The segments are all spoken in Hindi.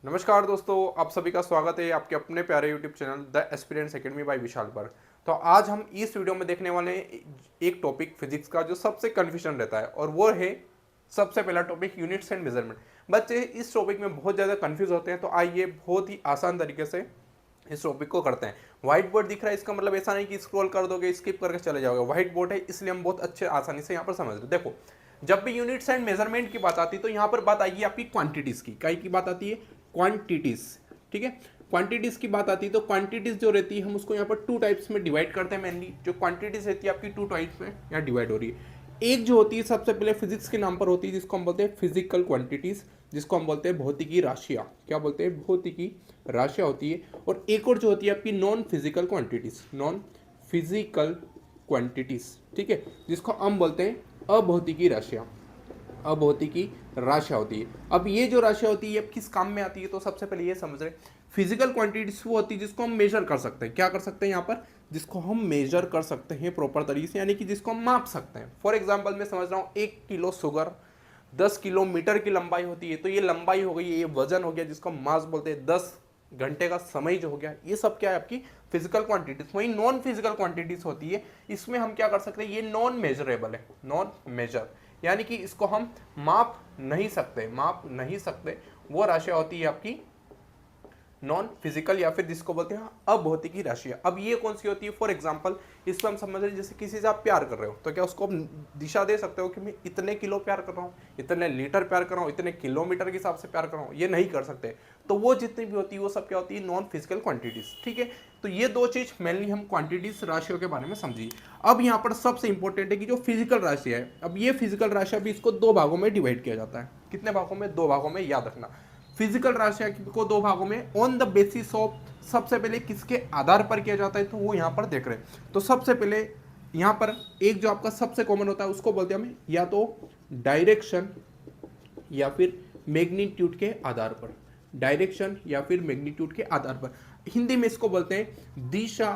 नमस्कार दोस्तों, आप सभी का स्वागत है आपके अपने प्यारे YouTube channel the aspirants academy by Vishal पर। तो आज हम इस वीडियो में देखने वाले हैं एक टॉपिक फिजिक्स का जो सबसे कन्फ्यूजन रहता है, और वो है सबसे पहला टॉपिक यूनिट्स एंड मेजरमेंट। बच्चे इस टॉपिक में बहुत ज़्यादा कन्फ्यूज होते हैं, तो आइए बहुत ही आसान तरीके से इस टॉपिक को करते हैं। व्हाइट बोर्ड दिख रहा है, इसका मतलब ऐसा नहीं कि स्क्रॉल कर दोगे स्किप करके चले जाओगे। व्हाइट बोर्ड है, इसलिए हम बहुत अच्छे आसानी से यहाँ पर समझ रहे। देखो, जब भी यूनिट्स एंड मेजरमेंट की बात आती है तो यहाँ पर बात आएगी आपकी क्वांटिटीज की। काय की बात आती है? क्वांटिटीज। ठीक है, क्वांटिटीज की बात आती है तो क्वांटिटीज जो रहती है हम उसको यहाँ पर टू टाइप्स में डिवाइड करते हैं। मेनली जो क्वांटिटीज रहती है आपकी टू टाइप्स में यहाँ डिवाइड हो रही है। एक जो होती है सबसे पहले फिजिक्स के नाम पर होती है, जिसको हम बोलते हैं फिजिकल क्वांटिटीज, जिसको हम बोलते हैं भौतिकी राशियाँ। क्या बोलते हैं? भौतिकी राशियाँ होती है। और एक और जो होती है आपकी non physical quantities, non physical quantities, ठीक है, जिसको हम बोलते हैं अभौतिकी राशियाँ। अभौतिकी राशियाँ होती है। अब ये जो राशियाँ होती है अब किस काम में आती है, तो सबसे पहले ये समझ रहे, फिजिकल क्वांटिटीज वो होती है जिसको हम मेजर कर सकते हैं। क्या कर सकते हैं यहाँ पर? जिसको हम मेजर कर सकते हैं प्रॉपर तरीके से, यानी कि जिसको हम माप सकते हैं। फॉर एग्जाम्पल मैं समझ रहा हूँ 1 किलो शुगर 10 किलोमीटर की लंबाई होती है, तो ये लंबाई हो गई, ये वजन हो गया, जिसको हम मास बोलते हैं। 10 घंटे का समय जो हो गया, ये सब क्या है? आपकी फिजिकल क्वांटिटीज। वही नॉन फिजिकल क्वांटिटीज होती है, इसमें हम क्या कर सकते हैं? ये नॉन मेजरेबल है, नॉन मेजर, यानी कि इसको हम माप नहीं सकते, माप नहीं सकते। वो राशियां होती है आपकी नॉन फिजिकल, या फिर जिसको बोलते हैं अभौतिकी राशियां। अब ये कौन सी होती है? फॉर एग्जांपल इसमें हम समझ रहे हैं, जैसे किसी से आप प्यार कर रहे हो, तो क्या उसको आप दिशा दे सकते हो कि मैं इतने किलो प्यार कर रहा हूँ, इतने लीटर प्यार कर रहा हूँ, इतने किलोमीटर के हिसाब से प्यार कर रहा हूँ? ये नहीं कर सकते। तो वो जितनी भी होती है वो सब क्या होती है? Non physical quantities. ठीक है, तो ये दो चीज मेनली हम क्वांटिटीज राशियों के बारे में समझिए। अब यहाँ पर सबसे इंपॉर्टेंट है कि जो फिजिकल राशि है, अब ये फिजिकल राशि भी इसको दो भागों में डिवाइड किया जाता है। कितने भागों में? दो भागों में, याद रखना। फिजिकल राशियां को दो भागों में ऑन द बेसिस ऑफ, सबसे पहले किसके आधार पर किया जाता है, तो वो यहाँ पर देख रहे हैं। तो सबसे पहले यहाँ पर एक जो आपका सबसे कॉमन होता है उसको बोलते हैं हम या तो डायरेक्शन या फिर मैग्नीट्यूड के आधार पर। डायरेक्शन या फिर मैग्नीट्यूड के आधार पर, हिंदी में इसको बोलते हैं दिशा,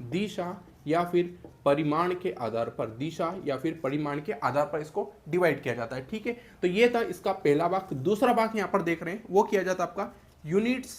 दिशा या फिर परिमाण के आधार पर। दिशा या फिर परिमाण के आधार पर इसको डिवाइड किया जाता है। ठीक है, तो ये था इसका पहला भाग। दूसरा भाग यहाँ पर देख रहे हैं वो किया जाता है आपका यूनिट्स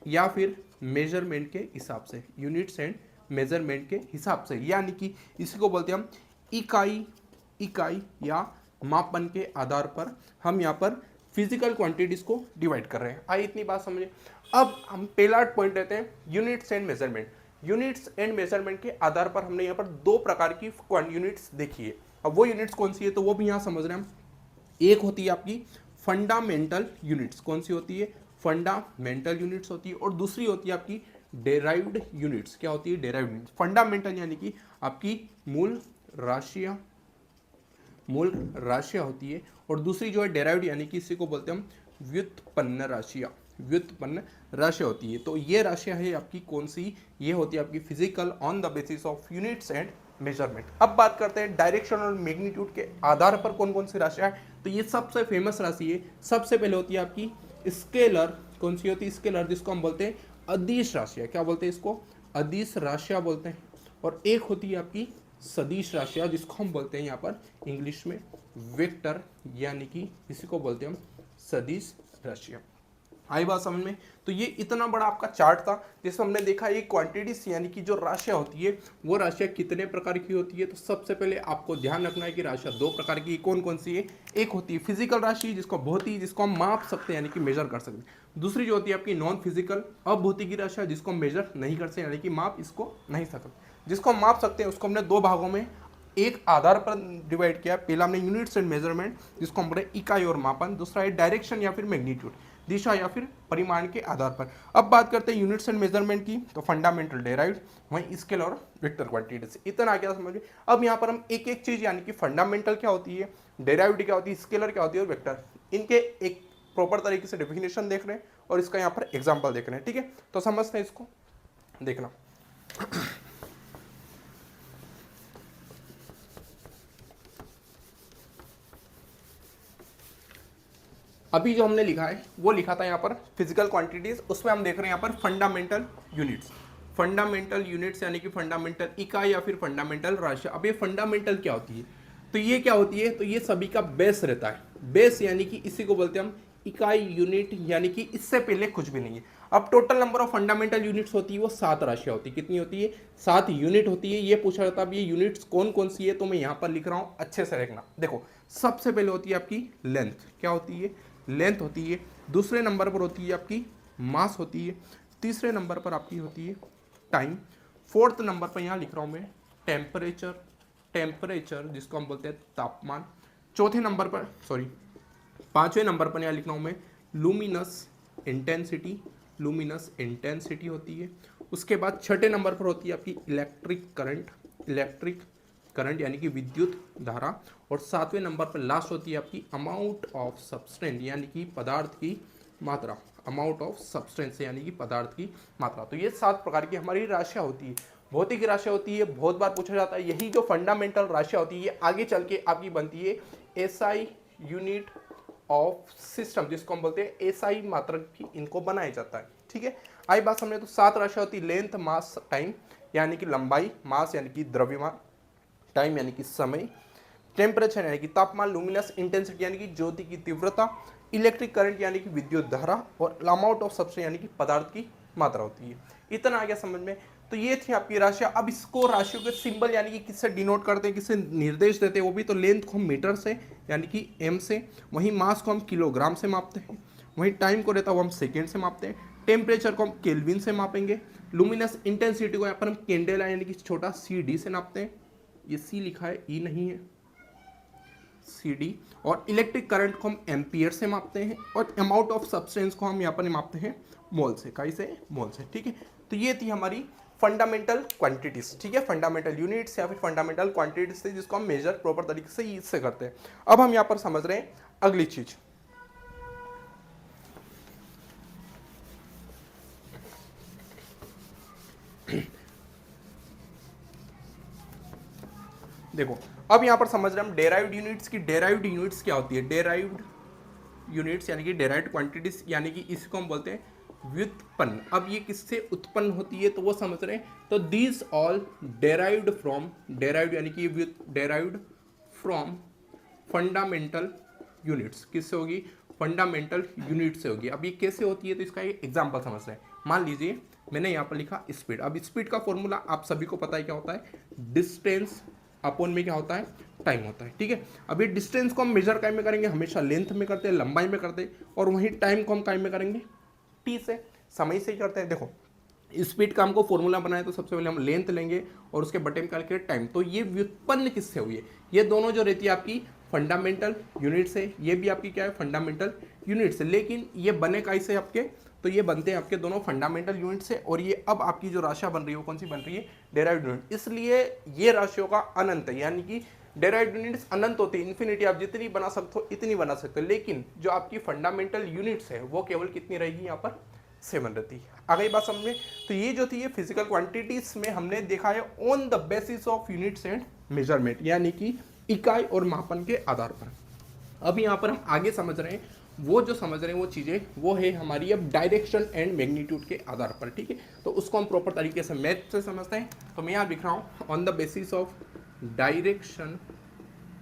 या फिर मेजरमेंट के हिसाब से। यूनिट्स एंड मेजरमेंट के हिसाब से, यानी कि इसी को बोलते हैं हम इकाई, इकाई या मापन के आधार पर हम यहाँ पर फिजिकल क्वांटिटीज को डिवाइड कर रहे हैं। आइए इतनी बात समझे। अब हम पहला पॉइंट लेते हैं units and measurement. Units and measurement के आधार पर हमने यहाँ पर दो प्रकार की यूनिट्स देखी है। अब वो यूनिट्स कौन सी है, तो वो भी यहाँ समझ रहे हैं हम। एक होती है आपकी फंडामेंटल यूनिट्स। कौन सी होती है? फंडामेंटल यूनिट्स होती है। और दूसरी होती है आपकी डेराइव्ड यूनिट्स। क्या होती है? Derived units. फंडामेंटल यानी कि आपकी मूल राशियाँ, मूल राशियाँ होती है। और दूसरी जो है डेराइव्ड, यानी कि इसी को बोलते हैं हम व्युत्पन्न राशियाँ। व्युत्पन्न राशियाँ होती है। तो ये राशियाँ है आपकी कौन सी? ये होती है आपकी physical on the basis of units and measurement. अब बात करते हैं डायरेक्शन और मैग्नीट्यूड के आधार पर कौन कौन सी राशियाँ है। तो ये सबसे फेमस राशि है। सबसे पहले होती है आपकी स्केलर। कौन सी होती है? स्केलर, जिसको हम बोलते हैं अदिश राशियाँ। क्या बोलते हैं इसको? अदिश राशियाँ बोलते हैं। और एक होती है आपकी सदिश राशियाँ, जिसको हम बोलते हैं यहाँ पर इंग्लिश में वेक्टर, यानी कि इसी को बोलते हैं हम सदिश राशियाँ। आई बात समझ में? तो ये इतना बड़ा आपका चार्ट था जिसमें हमने देखा ये क्वांटिटीज यानी कि जो राशियाँ होती है वो राशियाँ कितने प्रकार की होती है। तो सबसे पहले आपको ध्यान रखना है कि राशियाँ दो प्रकार की कौन कौन सी है। एक होती है फिजिकल राशि, जिसको भौतिक, जिसको हम माप सकते हैं यानी कि मेजर कर सकते हैं। दूसरी जो होती है आपकी नॉन फिजिकल अभौतिकी राशियाँ, जिसको हम मेजर नहीं कर सकते यानी कि माप इसको नहीं सकते। जिसको हम माप सकते हैं उसको हमने दो भागों में एक आधार पर डिवाइड किया। पहला हमने यूनिट्स एंड मेजरमेंट, जिसको हम बोले इकाई और मापन। दूसरा है डायरेक्शन या फिर मैग्नीट्यूड, दिशा या फिर परिमाण के आधार पर। अब बात करते हैं यूनिट्स एंड मेजरमेंट की, तो फंडामेंटल, डेराइव्ड, वहीं स्केल और वेक्टर क्वांटिटीज। इतना क्या समझिए। अब यहाँ पर हम एक एक चीज, यानी कि फंडामेंटल क्या होती है, डेराइव्ड क्या होती है, स्केलर क्या होती है और वेक्टर, इनके एक प्रॉपर तरीके से डेफिनेशन देख रहे हैं और इसका यहाँ पर एग्जाम्पल देख रहे हैं। ठीक है, तो समझते हैं इसको, देखना। अभी जो हमने लिखा है वो लिखा था यहाँ पर फिजिकल क्वांटिटीज, उसमें हम देख रहे हैं यहाँ पर फंडामेंटल यूनिट्स। फंडामेंटल यूनिट्स यानी कि फंडामेंटल इकाई या फिर फंडामेंटल राशियाँ। अब ये फंडामेंटल क्या होती है, तो ये क्या होती है, तो ये सभी का बेस रहता है। बेस यानी कि इसी को बोलते हैं हम इकाई, यूनिट, यानी कि इससे पहले कुछ भी नहीं है। अब total number of fundamental units होती है वो 7 राशियां होती है। कितनी होती है? 7 यूनिट होती है। ये पूछा जाता है अब ये यूनिट्स कौन कौन सी है, तो मैं यहाँ पर लिख रहा हूँ, अच्छे से देखना। देखो, सबसे पहले होती है आपकी लेंथ। क्या होती है? लेंथ होती है। दूसरे नंबर पर होती है आपकी मास होती है। तीसरे नंबर पर आपकी होती है टाइम। फोर्थ नंबर पर यहाँ लिख रहा हूँ मैं टेम्परेचर, टेम्परेचर जिसको हम बोलते हैं तापमान। चौथे नंबर पर, सॉरी, पांचवें नंबर पर यहाँ लिख रहा हूँ मैं लूमिनस इंटेंसिटी, लूमिनस इंटेंसिटी होती है। उसके बाद छठे नंबर पर होती है आपकी इलेक्ट्रिक करंट, इलेक्ट्रिक करंट यानी कि विद्युत धारा। और सातवें नंबर पर लास्ट होती है आपकी अमाउंट ऑफ सब्सटेंस यानी कि पदार्थ की मात्रा, अमाउंट ऑफ सब्सटेंस यानी कि पदार्थ की मात्रा। तो ये 7 प्रकार की हमारी राशियाँ होती है। भौतिक राशियाँ होती है, बहुत बार पूछा जाता है। यही जो फंडामेंटल राशियाँ होती है ये आगे चल के आपकी बनती है एसआई यूनिट ऑफ सिस्टम, जिसको हम बोलते हैं एसआई मात्रक भी इनको बनाया जाता है। ठीक है, आई बात समझे। तो 7 राशियाँ होती है, लेंथ, मास, टाइम यानी कि लंबाई, मास यानी कि द्रव्यमान, टाइम यानी कि समय, टेम्परेचर यानी कि तापमान, लुमिनस इंटेंसिटी यानी कि ज्योति की तीव्रता, इलेक्ट्रिक करंट यानी कि विद्युत धारा, और अमाउंट ऑफ सब्सटेंस यानी कि पदार्थ की मात्रा होती है। इतना आ गया समझ में। तो ये थी आपकी राशियां। अब इसको राशियों के सिंबल यानी कि किससे डिनोट करते हैं, किससे निर्देश देते हैं, वो भी तो लेंथ को हम मीटर से यानी कि एम से, वहीं मास को हम किलोग्राम से मापते हैं, वहीं टाइम को रहता है वो हम सेकेंड से मापते हैं, टेम्परेचर को हम केल्विन से मापेंगे, लुमिनस इंटेंसिटी को यहाँ पर हम कैंडेला यानी कि छोटा सी डी से नापते हैं, ये सी लिखा है, ई नहीं है, सी डी। और इलेक्ट्रिक करंट को हम एम्पियर से मापते हैं, और अमाउंट ऑफ सब्सटेंस को हम यहाँ पर मापते हैं मोल से, काई से, मोल से। ठीक है, तो ये थी हमारी फंडामेंटल क्वांटिटीज। ठीक है, फंडामेंटल यूनिट्स या फिर फंडामेंटल क्वांटिटीज थे जिसको हम मेजर प्रॉपर तरीके से इससे करते हैं। अब हम यहाँ पर समझ रहे हैं अगली चीज। देखो, अब यहां पर समझ रहे हैं हम डेराइव्ड यूनिट्स की। डेराइव्ड यूनिट्स क्या होती है? डेराइव्ड यूनिट्स यानी कि डेराइव्ड क्वांटिटीज, यानी कि इसको हम बोलते हैं व्युत्पन्न। अब ये किससे उत्पन्न होती है तो वो समझ रहे हैं। तो these all derived from, derived यानी कि डेराइव्ड फ्रॉम फंडामेंटल यूनिट्स। किससे होगी? फंडामेंटल यूनिट से होगी। अब ये कैसे होती है तो इसका एक एग्जांपल समझते हैं। मान लीजिए मैंने यहाँ पर लिखा स्पीड। अब स्पीड का फॉर्मूला आप सभी को पता है क्या होता है? डिस्टेंस अपॉन में क्या होता है? टाइम होता है। ठीक है, अब ये डिस्टेंस को हम मेजर काय में करेंगे? हमेशा लेंथ में करते हैं, लंबाई में करते हैं, और वहीं टाइम को हम काय में करेंगे? टी से, समय से ही करते हैं। देखो, स्पीड का हमको फॉर्मूला बनाए तो सबसे पहले हम लेंथ लेंगे और उसके बटे में कैलकुलेट टाइम। तो ये व्युत्पन्न किससे हुई है? ये दोनों जो रहती है आपकी फंडामेंटल यूनिट से, ये भी आपकी क्या है? फंडामेंटल यूनिट से। लेकिन ये बने कैसे आपके? तो ये बनते हैं आपके दोनों फंडामेंटल यूनिट से। और ये अब आपकी जो राशियां बन रही है वो कौन सी बन रही है? Derived unit. इसलिए ये राशियों का अनंत है, यानी कि डेराइव्ड यूनिट्स अनंत होती है, इन्फिनिटी। आप जितनी बना सकते हो इतनी बना सकते हो। लेकिन जो आपकी फंडामेंटल यूनिट्स है वो केवल कितनी रहेगी? यहाँ पर 7 रहती है। आ गई बात समझ में? तो ये जो थी ये फिजिकल क्वांटिटीज में हमने देखा है on the basis of units and measurement, यानी कि इकाई और मापन के आधार पर। अब यहाँ पर हम आगे समझ रहे हैं, वो जो समझ रहे हैं वो चीज़ें वो है हमारी अब डायरेक्शन एंड मैग्नीट्यूड के आधार पर। ठीक है, तो उसको हम प्रॉपर तरीके से मैथ से समझते हैं। तो मैं यहाँ लिख रहा हूँ on the basis of direction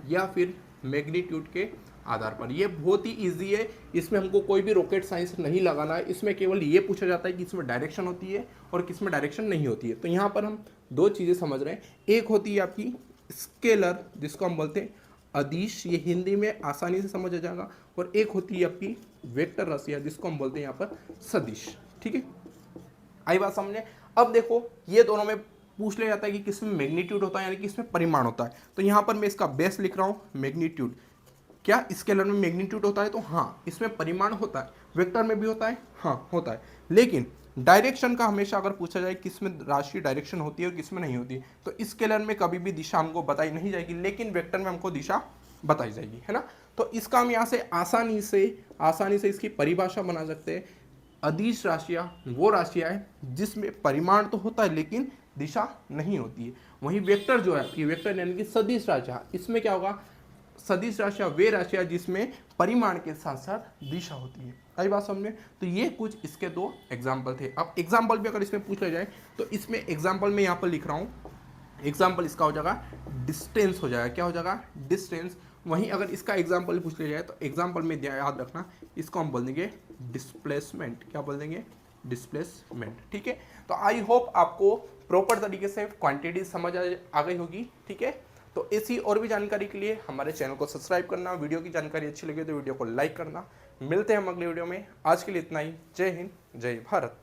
या फिर मैग्नीट्यूड के आधार पर। ये बहुत ही इजी है, इसमें हमको कोई भी रॉकेट साइंस नहीं लगाना है। इसमें केवल ये पूछा जाता है कि इसमें डायरेक्शन होती है और किसमें डायरेक्शन नहीं होती है। तो यहाँ पर हम दो चीज़ें समझ रहे हैं। एक होती है आपकी स्केलर, जिसको हम बोलते हैं अदिश, ये हिंदी में आसानी से समझ आ जाएगा। और एक होती है आपकी वेक्टर राशि, जिसको हम बोलते हैं यहाँ पर सदिश। ठीक है, आई बात समझे? अब देखो, ये दोनों में पूछ लिया जाता है कि किसमें मैग्नीट्यूड होता है, यानी कि इसमें परिमाण होता है। तो यहाँ पर मैं इसका बेस लिख रहा हूँ मैग्नीट्यूड। क्या स्केलर में मैग्नीट्यूड होता है? तो हाँ, इसमें परिमाण होता है। वेक्टर में भी होता है, हाँ होता है। लेकिन डायरेक्शन का हमेशा अगर पूछा जाए किसमें राशि डायरेक्शन होती है और किसमें नहीं होती है, तो स्केलर में कभी भी दिशा हमको बताई नहीं जाएगी, लेकिन वेक्टर में हमको दिशा बताई जाएगी, है ना। तो इसका हम यहाँ से आसानी से इसकी परिभाषा बना सकते हैं। अदिश राशियाँ वो राशियाँ हैं जिसमें परिमाण तो होता है लेकिन दिशा नहीं होती है। वहीं वेक्टर जो है आपकी, वेक्टर यानी कि सदिश राशियाँ, इसमें क्या होगा? सदिश राशियाँ वे राशियाँ जिसमें परिमाण के साथ साथ दिशा होती है। आई बात समझ में? तो ये कुछ इसके दो एग्जाम्पल थे। अब एग्जाम्पल भी अगर इसमें पूछ लिया जाए तो इसमें एग्जाम्पल में यहाँ पर लिख रहा हूँ, एग्जाम्पल इसका हो जाएगा डिस्टेंस हो जाएगा। क्या हो जाएगा? डिस्टेंस। वहीं अगर इसका एग्जाम्पल पूछ लिया जाए तो एग्जाम्पल में याद रखना, इसको हम बोल देंगे डिस्प्लेसमेंट। क्या बोल देंगे? डिस्प्लेसमेंट। ठीक है, तो आई होप आपको प्रॉपर तरीके से क्वांटिटी समझ आ गई होगी। ठीक है, तो इसी और भी जानकारी के लिए हमारे चैनल को सब्सक्राइब करना, वीडियो की जानकारी अच्छी लगी तो वीडियो को लाइक करना। मिलते हैं हम अगले वीडियो में, आज के लिए इतना ही। जय हिंद, जय भारत।